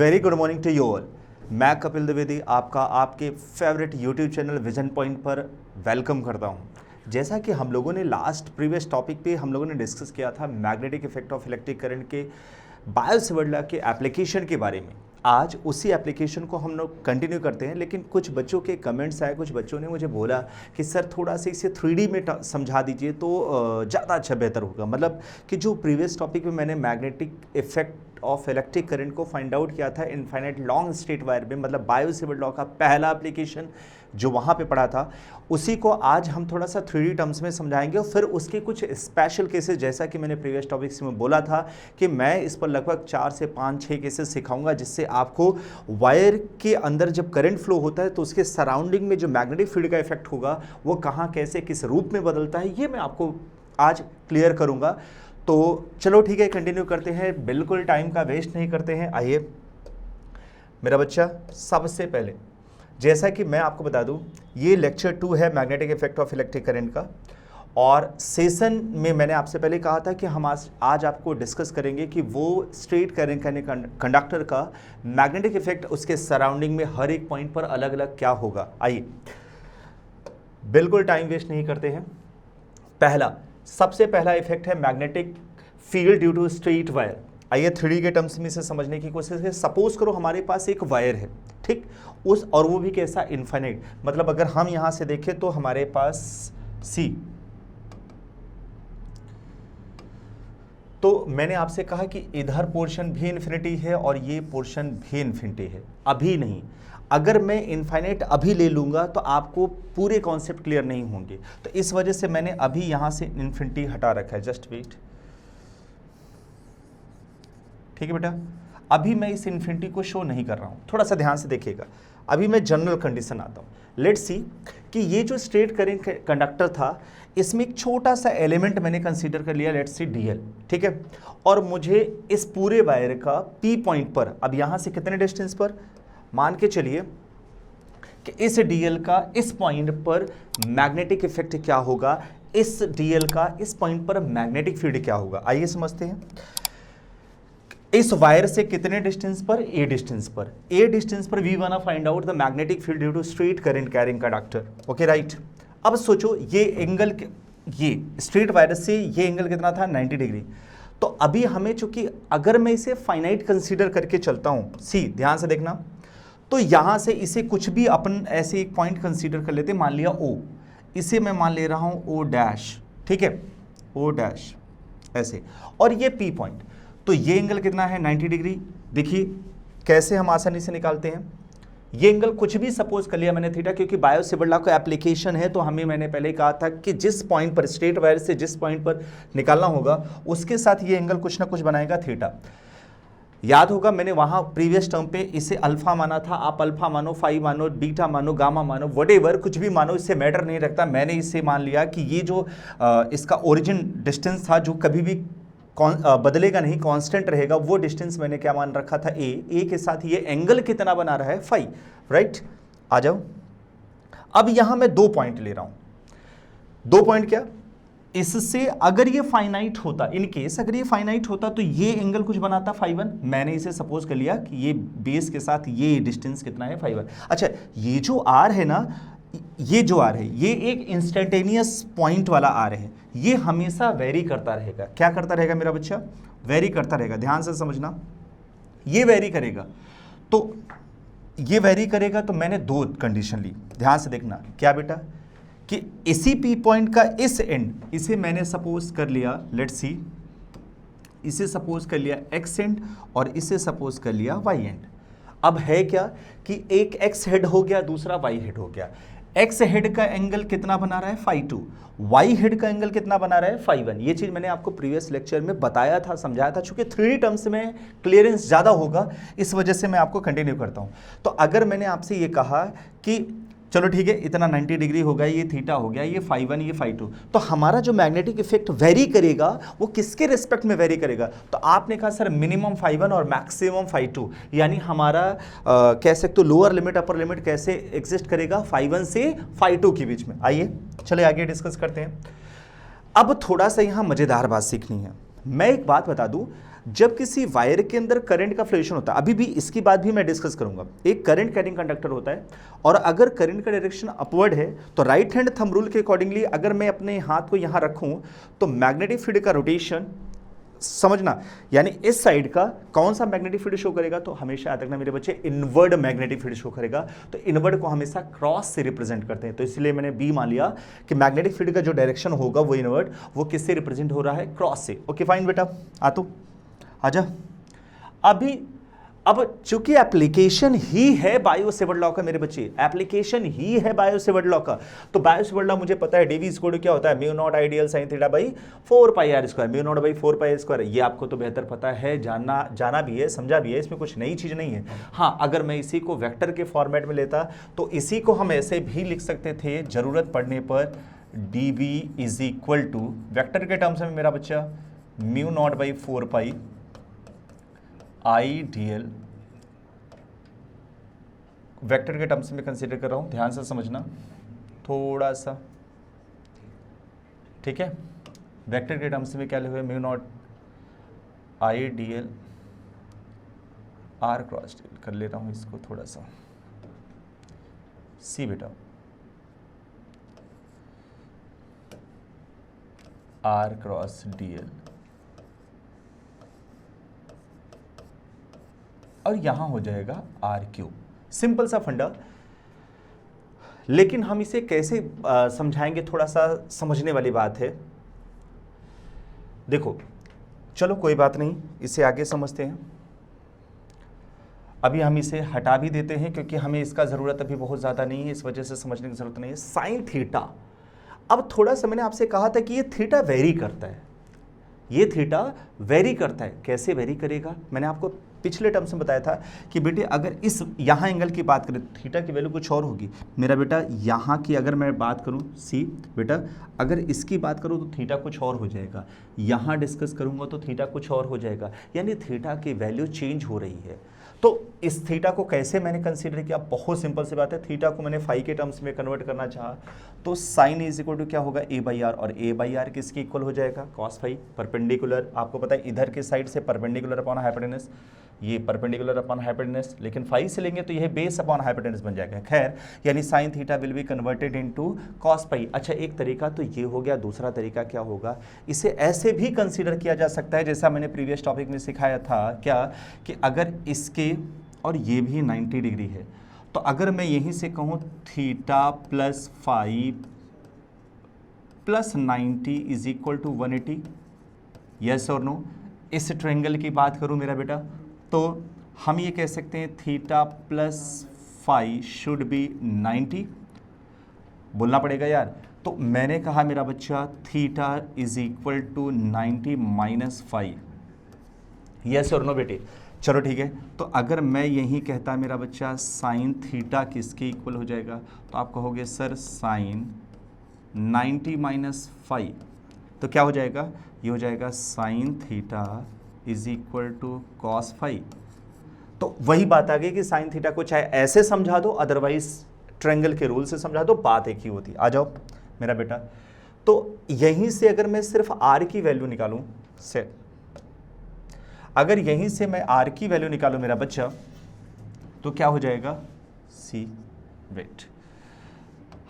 Very good morning to you all. मैं कपिल द्विवेदी आपका आपके favourite YouTube channel Vision Point पर वेलकम करता हूं। जैसा कि हम लोगों ने लास्ट प्रीवियस टॉपिक पे हम लोगों ने डिस्कस किया था magnetic effect of electric current के बायो-सेवर्ट लॉ के एप्लीकेशन के बारे में, आज उसी एप्लीकेशन को हम लोग कंटिन्यू करते हैं। लेकिन कुछ बच्चों के कमेंट्स आए, कुछ बच्चों ने मुझे बोला कि सर थोड़ा सा इसे 3D में समझा दीजिए तो ज़्यादा अच्छा बेहतर होगा। मतलब कि जो प्रीवियस टॉपिक में मैंने magnetic effect of electric current को फाइंड आउट किया था इनफाइनाइट लॉन्ग स्ट्रेट वायर में, मतलब बायो-सेवर्ट लॉ का पहला एप्लीकेशन जो वहाँ पे पढ़ा था, उसी को आज हम थोड़ा सा 3D टर्म्स में समझाएंगे और फिर उसके कुछ स्पेशल केसेस, जैसा कि मैंने प्रीवियस टॉपिक्स में बोला था कि मैं इस पर लगभग 4 से 5-6 केसेस सिखाऊंगा, जिससे आपको वायर के अंदर जब करंट फ्लो होता है तो उसके सराउंडिंग में जो मैग्नेटिक फील्ड का इफेक्ट होगा वो कहाँ कैसे किस रूप में बदलता है, ये मैं आपको आज क्लियर करूँगा। तो चलो ठीक है, कंटिन्यू करते हैं, बिल्कुल टाइम का वेस्ट नहीं करते हैं। आइए मेरा बच्चा, सबसे पहले जैसा कि मैं आपको बता दूं, ये लेक्चर 2 है magnetic effect of electric current का, और सेशन में मैंने आपसे पहले कहा था कि हम आज आपको डिस्कस करेंगे कि वो स्ट्रेट करंट कंडक्टर का मैग्नेटिक इफेक्ट उसके सराउंडिंग में हर एक पॉइंट पर अलग अलग क्या होगा। आइए बिल्कुल टाइम वेस्ट नहीं करते हैं। सबसे पहला इफेक्ट है magnetic field due to straight wire. आइए 3D के टर्म्स में इसे समझने की कोशिश करें। सपोज करो हमारे पास एक वायर है, ठीक, उस और वो भी कैसा, इनफाइनाइट। मतलब अगर हम यहां से देखें तो हमारे पास सी, तो मैंने आपसे कहा कि इधर पोर्शन भी इन्फिनिटी है और ये पोर्शन भी इन्फिनिटी है। अभी नहीं, अगर मैं इनफाइनाइट अभी ले लूंगा तो आपको पूरे कॉन्सेप्ट क्लियर नहीं होंगे, तो इस वजह से मैंने अभी यहां से इन्फिनिटी हटा रखा है। जस्ट वेट, ठीक है बेटा, अभी मैं इस इन्फिनिटी को शो नहीं कर रहा हूं, थोड़ा सा ध्यान से देखिएगा। अभी मैं जनरल कंडीशन आता हूं। लेट्स सी कि ये जो स्ट्रेट करंट कंडक्टर था, इसमें एक छोटा सा एलिमेंट मैंने कंसीडर कर लिया, लेट्स सी डीएल, ठीक है, और मुझे इस पूरे वायर का पी पॉइंट पर, अब यहां से कितने डिस्टेंस पर, मान के चलिए कि इस डीएल का इस पॉइंट पर मैग्नेटिक इफेक्ट क्या होगा, इस डीएल का इस पॉइंट पर मैग्नेटिक फील्ड क्या होगा। आइए समझते हैं। इस वायर से कितने डिस्टेंस पर, ए डिस्टेंस पर, ए डिस्टेंस पर we want to find out the magnetic field due to straight current carrying conductor. Okay right. अब सोचो ये एंगल, ये स्ट्रेट वायर से ये एंगल कितना था, 90 डिग्री। तो अभी हमें, चूंकि अगर मैं इसे फाइनाइट कंसीडर करके चलता हूं, सी ध्यान से देखना, तो यहां से इसे कुछ भी अपन ऐसे एक पॉइंट कंसीडर कर लेते, मान लिया ओ, इसे मैं मान ले रहा हूं ओ डैश, ठीक है, ओ डैश ऐसे, और ये पी पॉइंट, तो ये एंगल कितना है, 90 डिग्री। देखिए कैसे हम आसानी से निकालते हैं। ये एंगल कुछ भी सपोज कर लिया मैंने थीटा, क्योंकि बायो-सेवर्ट लॉ का एप्लीकेशन है, तो हमें, मैंने पहले कहा था कि जिस पॉइंट पर स्ट्रेट वायर से जिस पॉइंट पर निकालना होगा उसके साथ ये एंगल कुछ ना कुछ बनाएगा, थीटा। याद होगा मैंने वहां प्रीवियस टर्म पे इसे अल्फा माना था, आप अल्फा मानो, फाई मानो, बीटा मानो, गामा मानो, व्हाटएवर, कुछ भी मानो, इससे मैटर नहीं रखता। मैंने इसे मान लिया कि ये जो इसका ओरिजिन डिस्टेंस था, जो कभी भी बदलेगा नहीं, कांस्टेंट रहेगा, वो डिस्टेंस मैंने क्या मान रखा था, ए के साथ ये एंगल कितना बना रहा है, फाई, राइट। आ जाओ, अब यहां मैं 2 पॉइंट ले रहा हूं। 2 पॉइंट क्या, इससे अगर ये फाइनाइट होता, इन केस अगर ये फाइनाइट होता तो ये एंगल कुछ बनाता φ1। मैंने इसे सपोज कर लिया कि ये बेस के साथ ये डिस्टेंस कितना है, φ1। अच्छा, ये जो आर है ना, ये जो आर है, ये एक इंस्टेंटेनियस पॉइंट वाला आर है, ये हमेशा वेरी करता रहेगा। क्या करता रहेगा मेरा बच्चा, वेरी करता रहेगा। ध्यान से समझना, ये वेरी करेगा, तो ये वेरी करेगा, तो मैंने 2 कंडीशन ली, ध्यान से देखना। क्या बेटा, कि इसी पी पॉइंट का इस एंड, इसे मैंने सपोज कर लिया, लेट्स सी, इसे सपोज कर लिया एक्स एंड और इसे सपोज कर लिया वाई एंड। अब है क्या कि एक एक्स हेड हो गया, दूसरा वाई हेड हो गया। एक्स हेड का एंगल कितना बना रहा है, φ2, वाई हेड का एंगल कितना बना रहा है, φ1। ये चीज मैंने आपको प्रीवियस लेक्चर में बताया था, समझाया था। चूंकि 3D टर्म्स में क्लियरेंस ज्यादा होगा, इस वजह से मैं आपको कंटिन्यू करता हूं। तो अगर मैंने आपसे ये कहा कि चलो ठीक है, इतना 90 डिग्री हो गया, ये थीटा हो गया, ये φ1, ये φ2, तो हमारा जो मैग्नेटिक इफेक्ट वेरी करेगा वो किसके रिस्पेक्ट में वेरी करेगा, तो आपने कहा सर मिनिमम φ1 और मैक्सिमम φ2, यानी हमारा कह सकते हो लोअर लिमिट अपर लिमिट कैसे एग्जिस्ट करेगा, φ1 से φ2 के बीच में। आइए चले आगे डिस्कस करते हैं। अब थोड़ा सा यहाँ मजेदार बात सीखनी है। मैं एक बात बता दूं, जब किसी वायर के अंदर करंट का फ्लक्चुएशन होता है, अभी भी इसकी बात भी मैं डिस्कस करूंगा, एक करंट कैरिंग कंडक्टर होता है और अगर करंट का डायरेक्शन अपवर्ड है तो राइट हैंड थंब रूल के अकॉर्डिंगली अगर मैं अपने हाथ को यहां रखूं तो मैग्नेटिक फील्ड का रोटेशन समझना, यानी इस साइड का कौन सा मैग्नेटिक फील्ड शो करेगा, तो हमेशा याद रखना मेरे बच्चे, इनवर्ड मैग्नेटिक फील्ड शो करेगा। तो इनवर्ड को हमेशा क्रॉस से रिप्रेजेंट करते हैं, तो इसलिए मैंने बी मान लिया कि मैग्नेटिक फील्ड का जो डायरेक्शन होगा वो इनवर्ड, वो किससे रिप्रेजेंट हो रहा है, क्रॉस से। ओके फाइन बेटा, आ तो आजा। अभी अब चूंकि एप्लीकेशन ही है बायो सेवर्ट लॉ का मेरे बच्चे, एप्लीकेशन ही है बायो सेवर्ट लॉ का, तो बायो सेवर्ट लॉ मुझे पता है डीवी स्क्वायर क्या होता है, mu naught I D L sine theta by 4 pi R square, mu naught by 4 pi square. ये आपको तो बेहतर पता है, जाना भी है, समझा भी है, इसमें कुछ नई चीज नहीं है। हाँ, अगर मैं इसी को वेक्टर के फॉर्मेट में लेता तो इसी को हम ऐसे भी लिख सकते थे जरूरत पड़ने पर, dv is equal to vector के टर्म्स में मेरा बच्चा mu naught by 4 pi I D L, vector के टर्म्स में कंसीडर कर रहा हूं, ध्यान से समझना थोड़ा सा, ठीक है। वेक्टर के टर्म्स में क्या लिखे हुए, mu naught I D L R cross D, कर ले रहा हूं इसको थोड़ा सा, सी बेटा आर क्रॉस डीएल, और यहां हो जाएगा आर क्यूब। सिंपल सा फंडा, लेकिन हम इसे कैसे समझाएंगे, थोड़ा सा समझने वाली बात है। देखो चलो कोई बात नहीं, इसे आगे समझते हैं। अभी हम इसे हटा भी देते हैं क्योंकि हमें इसका ज़रूरत अभी बहुत ज़्यादा नहीं है, इस वजह से समझने की ज़रूरत नहीं है। साइन थीटा, अब थोड़ा सा मैंने आपसे कहा था कि ये थीटा वेरी करता है, ये थीटा वेरी करता है। कैसे वेरी करेगा, मैंने आपको पिछले टर्म्स में बताया था कि बेटे अगर इस यहाँ एंगल की बात करें थीटा की वैल्यू कुछ और होगी मेरा बेटा, यहाँ की अगर मैं बात करूँ सी बेटा, अगर इसकी बात करूँ तो थीटा कुछ और हो जाएगा, यहाँ डिस्कस करूँगा तो थीटा कुछ और हो जाएगा, यानी थीटा की वैल्यू चेंज हो रही है। तो इस थीटा को कैसे मैंने कंसीडर किया, बहुत सिंपल सी बात है, थीटा को मैंने फाई के टर्म्स में कन्वर्ट करना चाहा तो साइन इज इक्वल टू क्या होगा, ए बाई आर, और ए बाई आर किसके इक्वल हो जाएगा, कॉस फाई, परपेंडिकुलर, आपको पता है इधर के साइड से परपेंडिकुलर अपॉन हाइपोटेनस, ये परपेंडिकुलर अपॉन हाइपोटेनस, लेकिन फाई से लेंगे तो यह बेस अपॉन हाइपोटेनस बन जाएगा। खैर, यानी sine theta will be converted into cos phi. अच्छा, एक तरीका तो ये हो गया, दूसरा तरीका क्या होगा, इसे ऐसे भी कंसीडर किया जा सकता है जैसा मैंने प्रीवियस टॉपिक में सिखाया था, क्या कि अगर इसके और ये भी 90 डिग्री है तो अगर मैं यहीं से कहूँ theta plus five plus 90 is equal to 180, yes और नो, इस ट्रायंगल की बात करूँ मेरा बेटा तो हम ये कह सकते हैं theta plus five should be 90, बोलना पड़ेगा यार। तो मैंने कहा मेरा बच्चा theta is equal to 90 minus five, yes और नो बेटे, चलो ठीक है। तो अगर मैं यही कहता मेरा बच्चा साइन थीटा किसके इक्वल हो जाएगा, तो आप कहोगे सर साइन 90 माइनस फाइव, तो क्या हो जाएगा, ये हो जाएगा sine theta is equal to cos five. तो वही बात आ गई कि साइन थीटा को चाहे ऐसे समझा दो, अदरवाइज ट्रायंगल के रूल से समझा दो, बात एक ही होती। आ जाओ मेरा बेटा, तो यहीं से अगर मैं सिर्फ आर की वैल्यू निकालूं से, अगर यहीं से मैं आर की वैल्यू निकालूं मेरा बच्चा तो क्या हो जाएगा, सी वेट,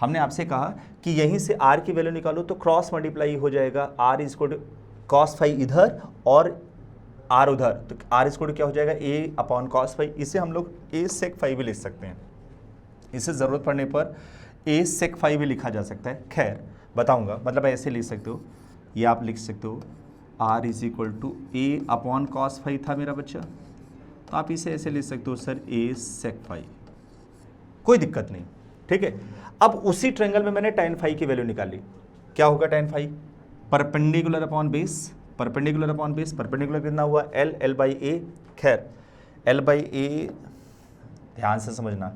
हमने आपसे कहा कि यहीं से आर की वैल्यू निकालो तो क्रॉस मल्टीप्लाई हो जाएगा, R is equal to cos five इधर और आर उधर, तो आर इज इक्वल टू क्या हो जाएगा, ए अपॉन कॉस फाइव। इसे हम लोग ए सेक फाइव भी लिख सकते हैं, इसे ज़रूरत पड़ने पर ए सेक फाइव भी लिखा जा सकता है। खैर बताऊंगा, मतलब ऐसे लिख सकते हो, ये आप लिख सकते हो R is equal to A upon cos five था मेरा बच्चा, तो आप इसे ऐसे लिख सकते हो सर ए सेक फाइव, कोई दिक्कत नहीं, ठीक है। अब उसी ट्रायंगल में मैंने tan फाइव की वैल्यू निकाली, क्या होगा tan five, perpendicular upon base, perpendicular upon base, perpendicular कितना हुआ l बाई ए, खैर l बाई ए ध्यान से समझना,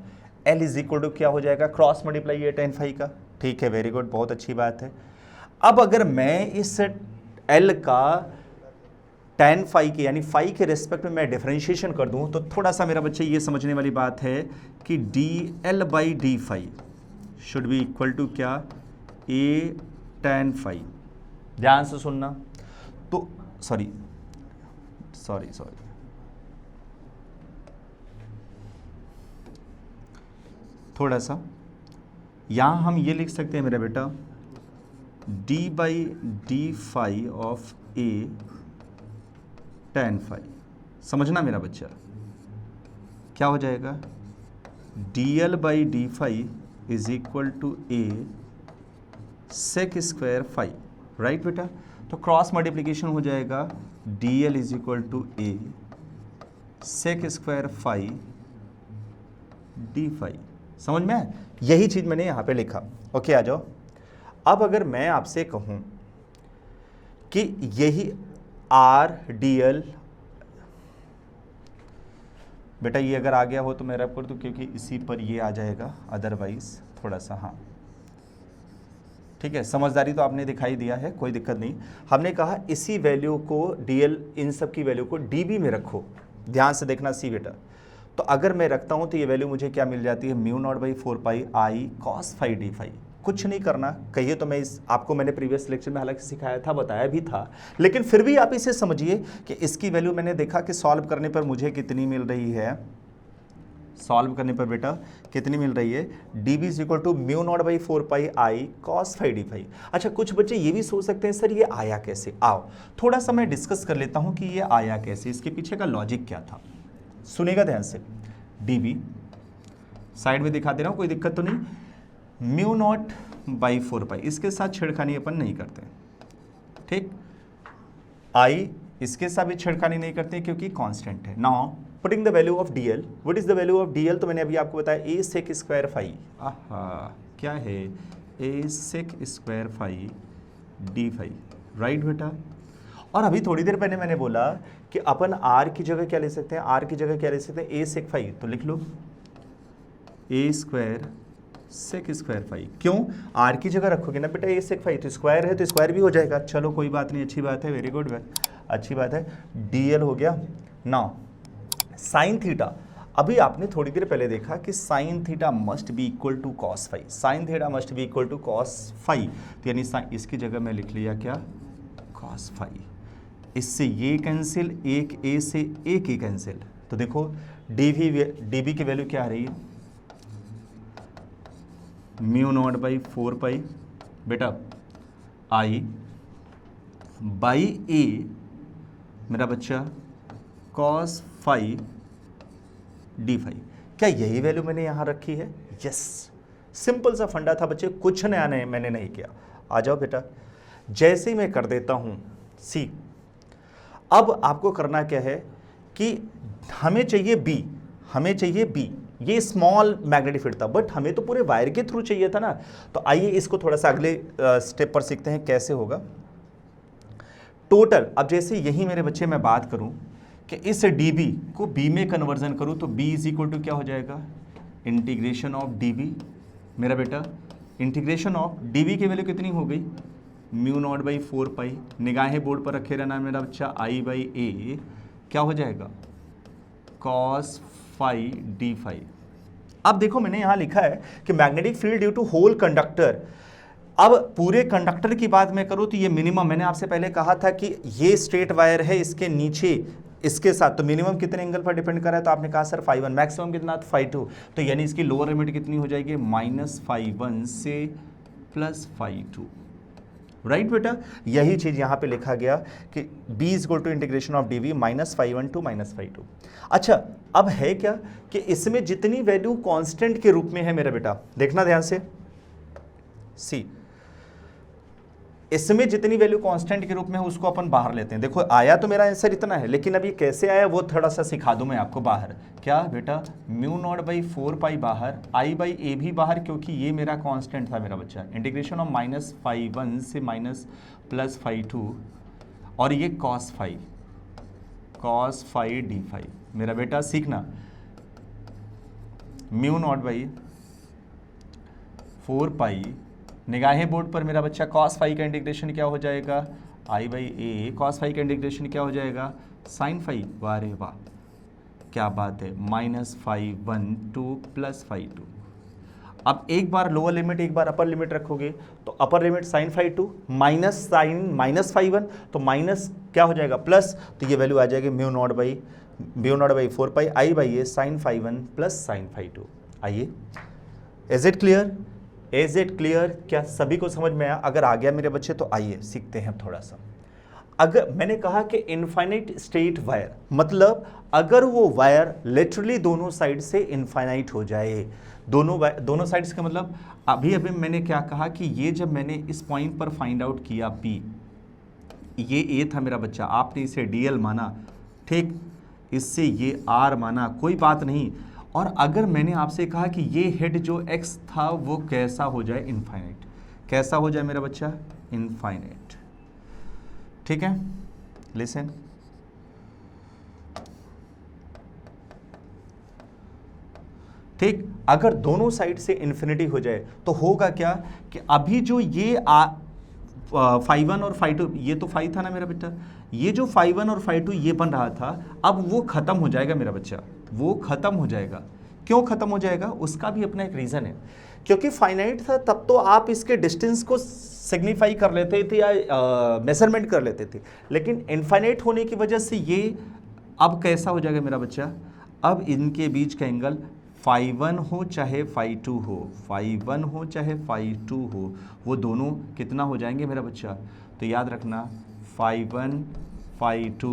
l इज इक्वल टू क्या हो जाएगा, क्रॉस मल्टीप्लाई है tan फाइव का, ठीक है, वेरी गुड, बहुत अच्छी बात है। अब अगर मैं इस l का tan फाइव के यानी फाइव के रेस्पेक्ट में मैं डिफरेंशिएशन कर दूं तो थोड़ा सा मेरा बच्चे ये समझने वाली बात है कि dl by D five should be equal to क्या, a tan फाइव। ध्यान से सुनना, तो सॉरी सॉरी थोड़ा सा यहाँ हम ये लिख सकते हैं मेरा बेटा d/d of a tan phi। समझना मेरा बच्चा, क्या हो जाएगा dl/d is equal to a sec² phi, right बेटा। तो क्रॉस मल्टीप्लीकेशन हो जाएगा dl is equal to a sec² phi d phi। समझ में आया? यही चीज मैंने यहां पे लिखा। ओके, आ जाओ। अब अगर मैं आपसे कहूं कि यही r dl, बेटा ये अगर आ गया हो तो मैं रब कर दूं, क्योंकि इसी पर ये आ जाएगा, अदरवाइज थोड़ा सा, हाँ ठीक है, समझदारी तो आपने दिखाई दिया है, कोई दिक्कत नहीं। हमने कहा इसी वैल्यू को dl, इन सब की वैल्यू को dB में रखो। ध्यान से देखना सी बेटा, तो अगर मैं रखता हूं तो ये वैल्यू मुझे क्या मिल जाती है, μ0/4 pi i cos phi d phi। कुछ नहीं करना, कहिए तो मैं इस आपको मैंने प्रीवियस लेक्चर में हालांकि सिखाया था, बताया भी था, लेकिन फिर भी आप इसे समझिए कि इसकी वैल्यू मैंने देखा कि सॉल्व करने पर मुझे कितनी मिल रही है, सॉल्व करने पर बेटा कितनी मिल रही है, dB is equal to μ0/4 pi i cos phi d phi। अच्छा, कुछ बच्चे ये भी सोच सकते हैं सर ये आया कैसे। आओ थोड़ा सा मैं डिस्कस कर लेता हूं कि ये आया कैसे, इसके पीछे का लॉजिक क्या था। सुनेगा ध्यान से, dB साइड में दिखा दे रहा हूं, कोई दिक्कत तो नहीं। μ0/4 पाई, इसके साथ छेड़खानी अपन नहीं करते, ठीक। i इसके साथ भी छेड़खानी नहीं करते क्योंकि कांस्टेंट है। Now putting the value of dl, what is the value of dl, तो मैंने अभी आपको बताया a sec² phi। आहा, क्या है, a sec² phi d phi, right बेटा। और अभी थोड़ी देर पहले मैंने बोला कि अपन r की जगह क्या ले सकते हैं, r की जगह क्या ले सकते हैं, a sec phi, तो लिख लो a स्क्वायर sec² phi। क्यों, r की जगह रखोगे ना बेटा a sec phi, तो स्क्वायर है तो स्क्वायर भी हो जाएगा। चलो कोई बात नहीं, अच्छी बात है, वेरी गुड, अच्छी बात है। dl हो गया। नाउ साइन थीटा, अभी आपने थोड़ी देर पहले देखा कि sine theta must be equal to cos phi, sine theta must be equal to cos phi, तो यानी इसकी जगह मैं लिख लिया क्या, कॉस फाई। इससे ये कैंसिल, एक ए से एक ही कैंसिल, तो देखो dB की वैल्यू क्या आ रही है, μ0/4 पाई बेटा i बाई ए मेरा बच्चा cos phi d phi। क्या यही वैल्यू मैंने यहां रखी है? यस, सिंपल सा फंडा था बच्चे, कुछ नया नहीं मैंने नहीं किया। आ जाओ बेटा, जैसे ही मैं कर देता हूं सी, अब आपको करना क्या है कि हमें चाहिए b, हमें चाहिए b, ये स्मॉल मैग्नेटिक फील्ड था बट हमें तो पूरे वायर के थ्रू चाहिए था ना। तो आइए इसको थोड़ा सा अगले स्टेप पर सीखते हैं कैसे होगा। टोटल, अब जैसे यही मेरे बच्चे मैं बात करूं कि इस dB को b में कन्वर्जन करूं तो b इज इक्वल टू क्या हो जाएगा, इंटीग्रेशन ऑफ dB मेरा बेटा, इंटीग्रेशन ऑफ dB की वैल्यू कितनी हो गई, μ0/4 पाई, निगाहें बोर्ड पर रखे रहना मेरा बच्चा, i/a क्या हो जाएगा, cos phi d phi। अब देखो मैंने यहां लिखा है कि magnetic field due to whole conductor. अब पूरे कंडक्टर की बात मैं करूं तो ये मिनिमम, मैंने आपसे पहले कहा था कि ये स्ट्रेट वायर है, इसके नीचे इसके साथ तो मिनिमम कितने एंगल पर डिपेंड कर रहा है, तो आपने कहा सर φ1, मैक्सिमम कितना, तो φ2, तो यानी इसकी लोअर लिमिट कितनी हो जाएगी, -φ1 से +φ2, राइट बेटा। यही चीज यहां पे लिखा गया कि b is equal to integration of dv -φ1 to -φ2। अच्छा, अब है क्या कि इसमें जितनी वैल्यू कांस्टेंट के रूप में है मेरा बेटा, देखना ध्यान से सी, इसमें जितनी वैल्यू कांस्टेंट के रूप में है उसको अपन बाहर लेते हैं। देखो आया तो मेरा आंसर इतना है, लेकिन अब ये कैसे आया वो थोड़ा सा सिखा दूं मैं आपको। बाहर क्या बेटा, μ0/4 पाई बाहर, i/a भी बाहर, क्योंकि ये मेरा कांस्टेंट था मेरा बच्चा, इंटीग्रेशन ऑफ -φ1 से +φ2, और ये cos phi d phi मेरा बेटा, सीखना μ0/4 पाई, निगाहें बोर्ड पर मेरा बच्चा, cos phi का इंटीग्रेशन क्या हो जाएगा, i/a, cos phi का इंटीग्रेशन क्या हो जाएगा, sin phi, वाह रे वाह क्या बात है, -φ1 टू +φ2। अब एक बार लोअर लिमिट एक बार अपर लिमिट रखोगे तो upper limit sine phi 2 minus sine minus phi 1, तो माइनस क्या हो जाएगा प्लस, तो ये वैल्यू आ जाएगी mu naught by 4 pi I by A sine phi 1 plus sine phi 2। आइए, is it clear? Is it clear? क्या सभी को समझ में आया? अगर आ गया मेरे बच्चे तो आइए सीखते हैं थोड़ा सा। अगर मैंने कहा कि इनफाइनाइट स्टेट वायर, मतलब अगर वो वायर लिटरली दोनों साइड से इनफाइनाइट हो जाए, दोनों साइड्स का मतलब अभी मैंने क्या कहा कि ये जब मैंने इस पॉइंट पर फाइंड आउट किया P, ये A था मेरा बच्चा, आपने इसे DL माना, ठीक, इससे ये R माना, कोई बात नहीं। और अगर मैंने आपसे कहा कि ये हेड जो X था वो कैसा हो जाए, इनफाइनाइट, कैसा हो जाए मेरा बच्चा, इनफाइनाइट, ठीक है। लिसन, ठीक, अगर दोनों साइड से इन्फिनिटी हो जाए तो होगा क्या कि अभी जो ये फाई 1 और फाई 2, ये तो फाई था ना मेरा बेटा, ये जो फाई 1 और फाई 2 ये बन रहा था, अब वो खत्म हो जाएगा मेरा बच्चा, वो खत्म हो जाएगा। क्यों खत्म हो जाएगा? उसका भी अपना एक रीजन है, क्योंकि फाइनाइट था तब तो आप इसके डिस्टेंस को सिग्निफाई कर लेते थे या मेजरमेंट कर लेते थे, लेकिन इनफाइनाइट होने की वजह से ये अब कैसा हो जाएगा मेरा बच्चा, अब इनके बीच का एंगल फाई 1 हो चाहे फाई 2 हो, फाई 1 हो चाहे फाई 2 हो, वो दोनों कितना हो जाएंगे मेरा बच्चा, तो याद रखना फाई 1 फाई 2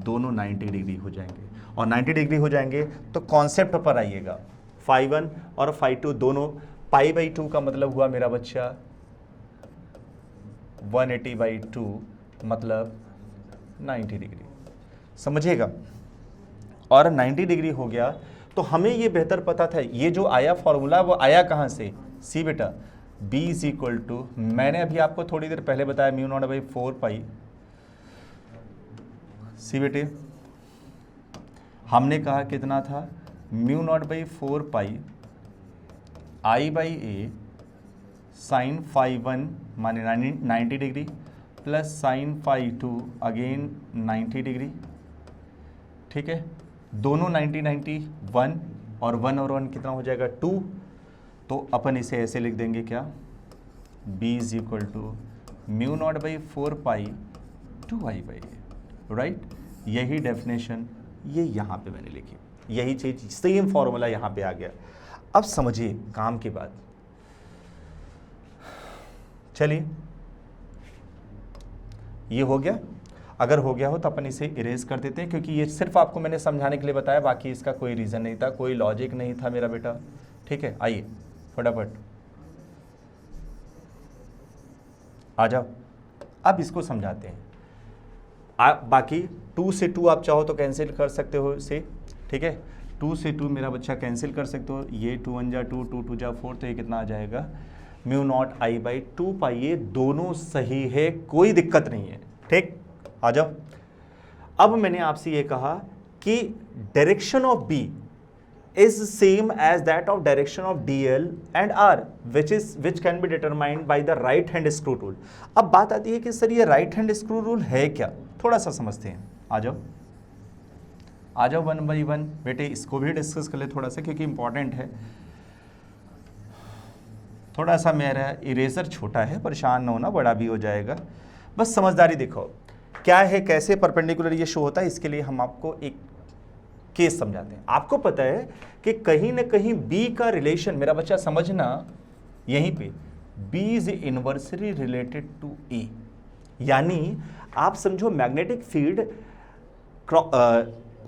दोनों 90 डिग्री हो जाएंगे। और 90 डिग्री हो जाएंगे तो कॉन्सेप्ट पर आइएगा, फाई 1 और फाई 2 दोनों, पाई बाई 2 का मतलब हुआ मेरा बच्चा 180 बाई 2 मतलब 90 डिग्री, समझिएगा। और 90 डिग्री हो गया तो हमें ये बेहतर पता था, ये जो आया फॉर्मूला वो आया कहाँ से, सी बेटा, B इज इक्वल टू, मैंने अभी आपको थोड़ी देर पहले बताया mu naught by 4 pi, see बेटे हमने कहा कितना था, mu naught by 4 pi I by A sine phi 1 माने 90 degree plus sine phi 2 again 90 degree, ठीक है, दोनों 90 90 1 और 1 कितना हो जाएगा 2, तो अपन इसे ऐसे लिख देंगे क्या, B is equal to mu naught by 4 pi 2 I by A, right. यही डेफिनेशन ये यहाँ पे मैंने लिखी, यही चीज सेम फॉर्मूला यहाँ पे आ गया। अब समझिए काम की बात, चलिए ये हो गया, अगर हो गया हो तो अपन इसे इरेज कर देते हैं, क्योंकि ये सिर्फ आपको मैंने समझाने के लिए बताया, बाकी इसका कोई रीज़न नहीं था, कोई लॉजिक नहीं था मेरा बेटा, ठीक है। आइए फटाफट आ जाओ, अब इसको समझाते हैं। बाकी 2 से 2 आप चाहो तो कैंसिल कर सकते हो इसे, ठीक है, 2 से 2 मेरा बच्चा कैंसिल कर सकते हो, ये 2 1 जा 2 2 2 जा 4, तो ये कितना आ जाएगा म्यू नॉट आई बाई 2 पाई, ये दोनों सही है, कोई दिक्कत नहीं है, ठीक। आ जाओ, अब मैंने आपसे ये कहा कि direction of B is same as that of direction of DL and R which can be determined by the right hand screw rule। अब बात आती है कि सर ये राइट हैंड स्क्रू रूल है क्या, थोड़ा सा समझते हैं। आ जाओ आ जाओ 1 by 1 बेटे, इसको भी डिस्कस कर ले थोड़ा सा, क्योंकि इंपॉर्टेंट है। थोड़ा सा मेरा इरेजर छोटा है, परेशान ना होना, बड़ा भी हो जाएगा, बस समझदारी दिखाओ क्या है, कैसे परपेंडिकुलर ये शो होता है, इसके लिए हम आपको एक केस समझाते हैं। आपको पता है कि कहीं ना कहीं B का रिलेशन, मेरा बच्चा समझना यहीं पे, B is inversely related to A, यानी आप समझो मैग्नेटिक फील्ड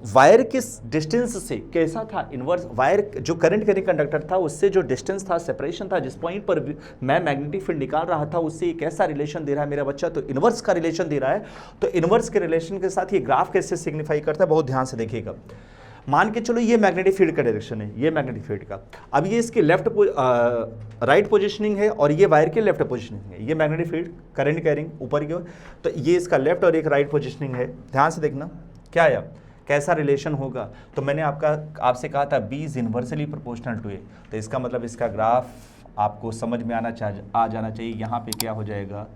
वायर किस डिस्टेंस से कैसा था, इनवर्स वायर जो करंट कैरिंग कंडक्टर था उससे जो डिस्टेंस था, सेपरेशन था, जिस पॉइंट पर मैं मैग्नेटिक फील्ड निकाल रहा था उससे कैसा रिलेशन दे रहा है मेरा बच्चा, तो इनवर्स का रिलेशन दे रहा है। तो इनवर्स के रिलेशन के साथ ये ग्राफ कैसे सिग्निफाई करता है, बहुत ध्यान से देखिएगा। मान के चलो ये मैग्नेटिक फील्ड का डायरेक्शन है, ये मैग्नेटिक फील्ड का, अब ये इसकी राइट पोजिशनिंग है और ये वायर की लेफ्ट पोजिशनिंग है, ये मैग्नेटिक फील्ड करंट कैरिंग ऊपर की ओर, तो ये इसका लेफ्ट और एक राइट पोजिशनिंग है। ध्यान से देखना क्या आया, कैसा रिलेशन होगा, तो मैंने आपसे कहा था B is inversely proportional to A, तो इसका मतलब इसका ग्राफ आपको समझ में आ जाना चाहिए। यहाँ पे क्या हो जाएगा,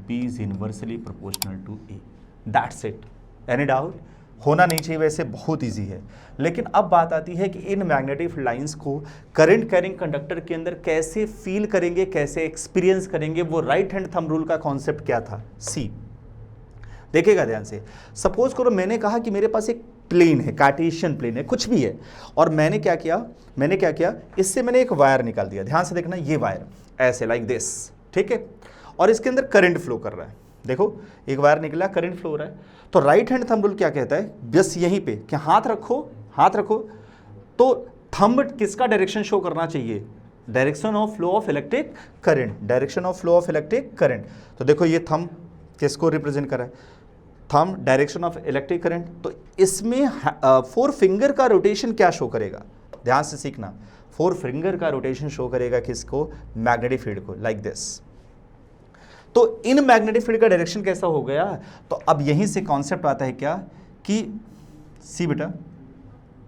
B is inversely proportional to A, that's it, any doubt, होना नहीं चाहिए, वैसे बहुत इजी है। लेकिन अब बात आती है कि इन मैग्नेटिक फील्ड लाइंस को करंट कैरिंग कंडक्टर के अंदर कैसे फील करेंगे, कैसे एक्सपीरियंस करेंगे। वो राइट हैंड थंब रूल का कॉन्सेप्ट क्या था, सी देखिएगा ध्यान से। सपोज करो मैंने कहा कि मेरे पास एक प्लेन है, कार्टेशियन प्लेन है, कुछ भी है, और मैंने क्या किया, इससे मैंने एक वायर निकाल दिया। ध्यान से देखना, ये वायर ऐसे लाइक दिस, ठीक है, और इसके अंदर करंट फ्लो कर रहा है। देखो एक वायर निकला, करंट फ्लो हो रहा है। तो राइट हैंड थंब रूल क्या कहता है, बस यहीं पे कि हाथ रखो, तो थंब किसका डायरेक्शन शो करना चाहिए, direction of flow of electric current, direction of flow of electric current. तो देखो ये थंब किसको रिप्रेजेंट कर रहा है, thumb direction of electric current. तो इसमें 4 फिंगर का रोटेशन क्या शो करेगा, ध्यान से सीखना, 4 फिंगर का रोटेशन शो करेगा किसको, मैग्नेटिक फील्ड को, लाइक दिस। तो इन मैग्नेटिक फील्ड का डायरेक्शन कैसा हो गया, तो अब यहीं से कॉन्सेप्ट आता है क्या कि सी बेटा,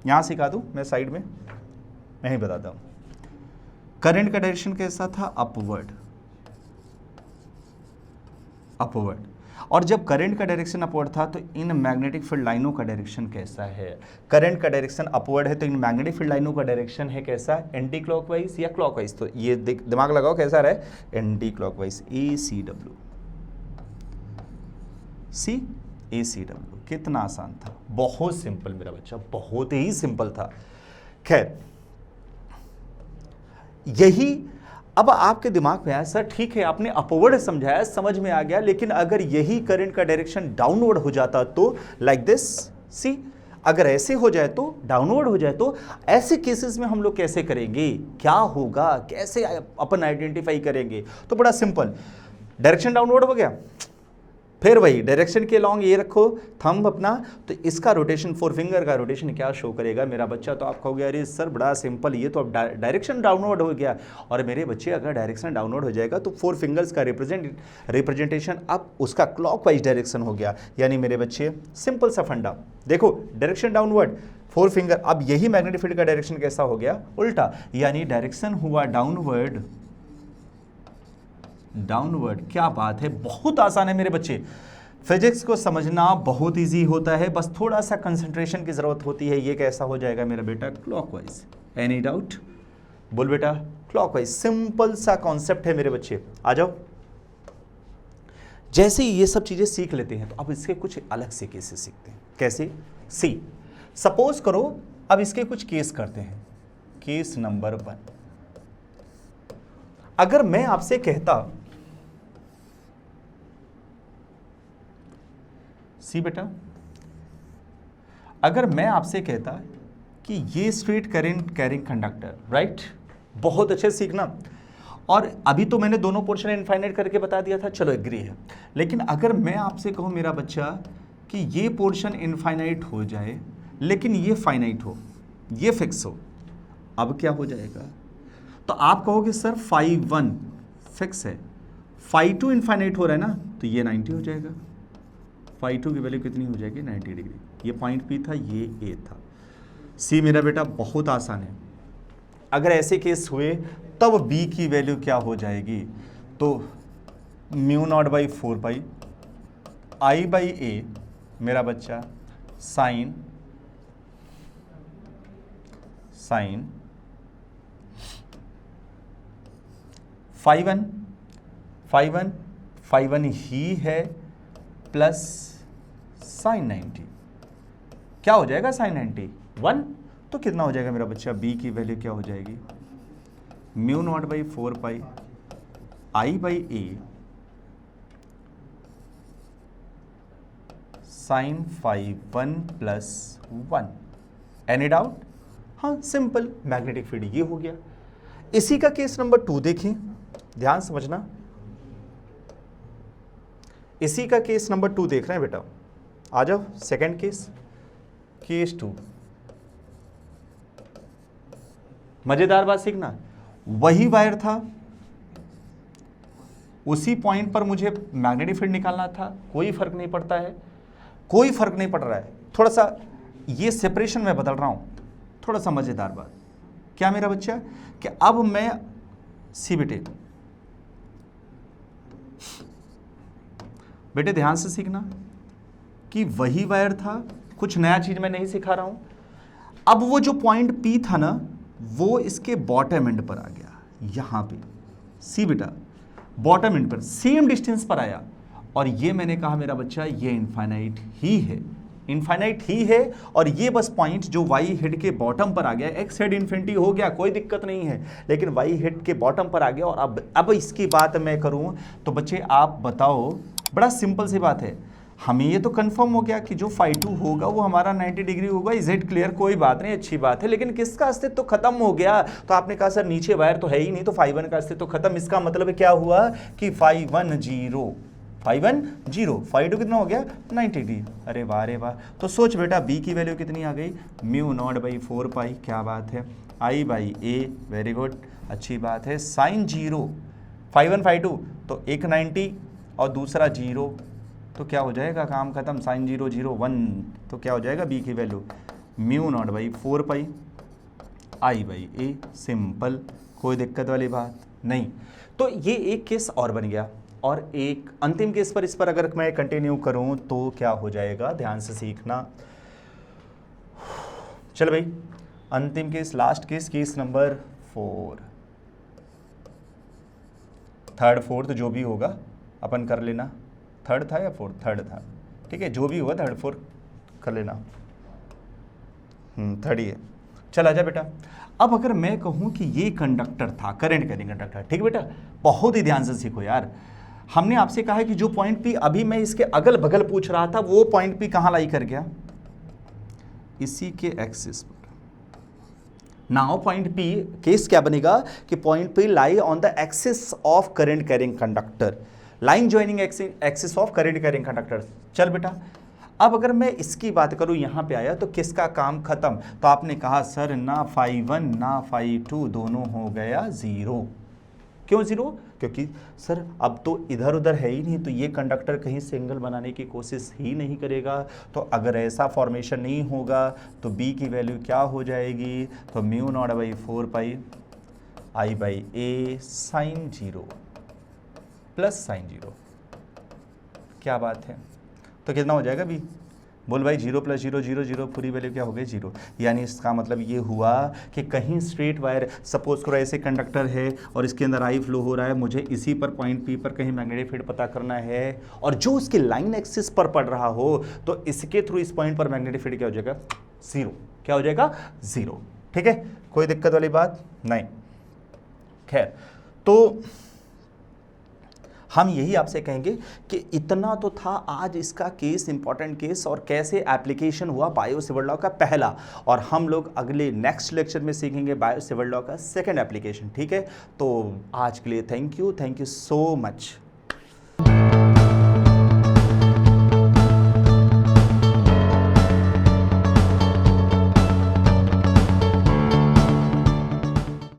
यहां सिखा दूं मैं साइड में, मैं ही बताता हूं। करंट का डायरेक्शन कैसा था, अपवर्ड, और जब करंट का डायरेक्शन अपवर्ड था तो इन मैग्नेटिक फील्ड लाइनों का डायरेक्शन कैसा है, करंट का डायरेक्शन अपवर्ड है तो इन मैग्नेटिक फील्ड लाइनों का डायरेक्शन है कैसा, एंटी क्लॉकवाइज या क्लॉकवाइज। तो ये दिमाग लगाओ कैसा रहे, एंटी क्लॉकवाइज, ACW। कितना आसान था, बहुत सिंपल मेरा बच्चा, बहुत ही सिंपल था। खैर यही अब आपके दिमाग में आया, सर ठीक है आपने अपवर्ड समझाया, समझ में आ गया, लेकिन अगर यही करंट का डायरेक्शन डाउनवर्ड हो जाता तो लाइक दिस, सी अगर ऐसे हो जाए तो, डाउनवर्ड हो जाए तो, ऐसे केसेस में हम लोग कैसे करेंगे, क्या होगा, कैसे अपन आइडेंटिफाई करेंगे। तो बड़ा सिंपल, डायरेक्शन डाउनवर्ड हो गया, फिर वही डायरेक्शन के लॉन्ग ये रखो थंब अपना, तो इसका रोटेशन 4 फिंगर का रोटेशन क्या शो करेगा मेरा बच्चा। तो आप कहोगे अरे सर बड़ा सिंपल, ये तो अब डायरेक्शन डाउनवर्ड हो गया। और मेरे बच्चे अगर डायरेक्शन डाउनवर्ड हो जाएगा तो 4 फिंगर्स का रिप्रेजेंटेशन अब उसका क्लॉकवाइज डायरेक्शन हो गया। यानी मेरे बच्चे सिंपल सा फंडा, देखो डायरेक्शन डाउनवर्ड 4 फिंगर, अब यही मैग्नेटिक फील्ड का डायरेक्शन कैसा हो गया, उल्टा, यानी डायरेक्शन हुआ डाउनवर्ड। क्या बात है, बहुत आसान है मेरे बच्चे, फिजिक्स को समझना बहुत इजी होता है, बस थोड़ा सा कंसंट्रेशन की जरूरत होती है। ये कैसा हो जाएगा मेरा बेटा, क्लॉकवाइज। एनी डाउट, बोल बेटा, क्लॉकवाइज। सिंपल सा कॉन्सेप्ट है मेरे बच्चे, आ जाओ। जैसे ही ये सब चीजें सीख लेते हैं तो अब इसके कुछ अलग से केसेस सीखते हैं। कैसे, सी सपोज करो, अब इसके कुछ केस करते हैं। केस नंबर 1, अगर मैं आपसे कहता, सी बेटा, अगर मैं आपसे कहता कि ये straight current carrying conductor, right, बहुत अच्छे से सीखना। और अभी तो मैंने दोनों पोर्शन इनफाइनाइट करके बता दिया था, चलो एग्री है। लेकिन अगर मैं आपसे कहूं मेरा बच्चा कि ये पोर्शन इनफाइनाइट हो जाए लेकिन ये फाइनाइट हो, ये फिक्स हो, अब क्या हो जाएगा। तो आप कहोगे सर फाई 1 फिक्स है, फाई 2 इनफाइनाइट हो रहा है ना, तो ये 90 हो जाएगा। फाई 2 की वैल्यू कितनी हो जाएगी, 90 डिग्री। ये पॉइंट P था, ये A था। सी मेरा बेटा बहुत आसान है। अगर ऐसे केस हुए तब B की वैल्यू क्या हो जाएगी, तो μ0/4 I/A मेरा बच्चा साइन फाई वन ही है प्लस साइन 90, क्या हो जाएगा साइन 90 1, तो कितना हो जाएगा मेरा बच्चा, B की वैल्यू क्या हो जाएगी, μ0/4 I/A sine phi 1 plus 1। Any doubt, हाँ सिंपल, मैग्नेटिक फील्ड ये हो गया। इसी का केस नंबर 2 देखें, ध्यान समझना, इसी का केस नंबर 2 देख रहे हैं बेटा, आ जाओ। सेकंड केस, केस 2, मजेदार बात सीखना, वही वायर था, उसी पॉइंट पर मुझे मैग्नेटिक फील्ड निकालना था, कोई फर्क नहीं पड़ता है, कोई फर्क नहीं पड़ रहा है। थोड़ा सा ये सेपरेशन में बदल रहा हूं, थोड़ा सा मजेदार बात क्या मेरा बच्चा, कि अब मैं सी बेटे ध्यान से सीखना कि वही वायर था, कुछ नया चीज मैं नहीं सिखा रहा हूं। अब वो जो पॉइंट P था ना, वो इसके बॉटम एंड पर आ गया, यहां पे सी बेटा, बॉटम एंड पर सेम डिस्टेंस पर आया, और ये मैंने कहा मेरा बच्चा ये इनफाइनाइट ही है, इनफाइनाइट ही है। और ये बस पॉइंट जो वाई हेड के बॉटम पर आ गया, एक्स हेड इन्फिनिटी हो गया, कोई दिक्कत नहीं है, लेकिन वाई हेड के बॉटम पर आ गया। और अब इसकी बात मैं करूं तो बच्चे आप बताओ, बड़ा सिंपल सी बात है, हमें ये तो कंफर्म हो गया कि जो φ2 होगा वो हमारा 90 डिग्री होगा, इज इट क्लियर? कोई बात नहीं, अच्छी बात है, लेकिन किसका अस्तित्व तो खत्म हो गया? तो आपने कहा सर नीचे वायर तो है ही नहीं, तो φ1 का अस्तित्व तो खत्म। इसका मतलब क्या हुआ कि φ1 0, φ2 कितना हो गया 90 डिग्री। अरे वाह रे वाह। तो सोच बेटा बी की वैल्यू कितनी आ गई, μ0/4 क्या बात है, I/a, वेरी गुड, अच्छी बात है। साइन 0, φ1 φ2 तो एक 90 और दूसरा 0, तो क्या हो जाएगा, काम खत्म, साइन 0 0 1, तो क्या हो जाएगा बी की वैल्यू μ0/4 I/a, सिंपल, कोई दिक्कत वाली बात नहीं। तो ये एक केस और बन गया, और एक अंतिम केस पर, इस पर अगर मैं कंटिन्यू करूं तो क्या हो जाएगा, ध्यान से सीखना। चल भाई, अंतिम case, last case, case number 4, third fourth जो भी होगा अपन कर लेना। थर्ड था या फोर्थ? थर्ड था, ठीक है, जो भी हुआ थर्ड फोर्थ कर लेना। थर्ड ही है। चल आजा बेटा। अब अगर मैं कहूं कि ये कंडक्टर था, करंट कैरिंग कंडक्टर, ठीक बेटा, बहुत ही ध्यान से सीखो यार। हमने आपसे कहा है कि जो पॉइंट P अभी मैं इसके अगल बगल पूछ रहा था, वो पॉइंट P कहां लाई कर गया, इसी के एक्सिस पर। नाउ पॉइंट P, केस क्या बनेगा कि point P lie on the axis of current carrying conductor, line joining axis of current carrying conductor. चल बेटा, अब अगर मैं इसकी बात करूं, यहां पे आया तो किसका काम खत्म? तो आपने कहा सर ना φ1 ना φ2 दोनों हो गया 0। क्यों 0? क्योंकि सर अब तो इधर उधर है ही नहीं, तो ये कंडक्टर कहीं से एंगल बनाने की कोशिश ही नहीं करेगा। तो अगर ऐसा फॉर्मेशन नहीं होगा तो b की वैल्यू क्या हो जाएगी, तो μ0/4 I/a साइन 0 प्लस साइन 0। क्या बात है, तो कितना हो जाएगा b? बोल भाई 0 + 0 0 0, पूरी वैल्यू क्या हो गई 0। यानी इसका मतलब ये हुआ कि कहीं स्ट्रेट वायर, सपोज करो ऐसे कंडक्टर है और इसके अंदर आई फ्लो हो रहा है, मुझे इसी पर पॉइंट P पर कहीं मैग्नेटिक फील्ड पता करना है, और जो उसके लाइन एक्सिस पर पड़ रहा हो, तो इसके थ्रू इस पॉइंट पर मैग्नेटिक फील्ड क्या हो जाएगा 0। क्या हो जाएगा 0, ठीक है, कोई दिक्कत वाली बात नहीं। खैर, तो हम यही आपसे कहेंगे कि इतना तो था आज इसका केस, इंपॉर्टेंट केस, और कैसे एप्लीकेशन हुआ बायो सिविल लॉ का पहला, और हम लोग अगले नेक्स्ट लेक्चर में सीखेंगे बायो सिविल लॉ का सेकंड एप्लीकेशन, ठीक है। तो आज के लिए थैंक यू सो मच।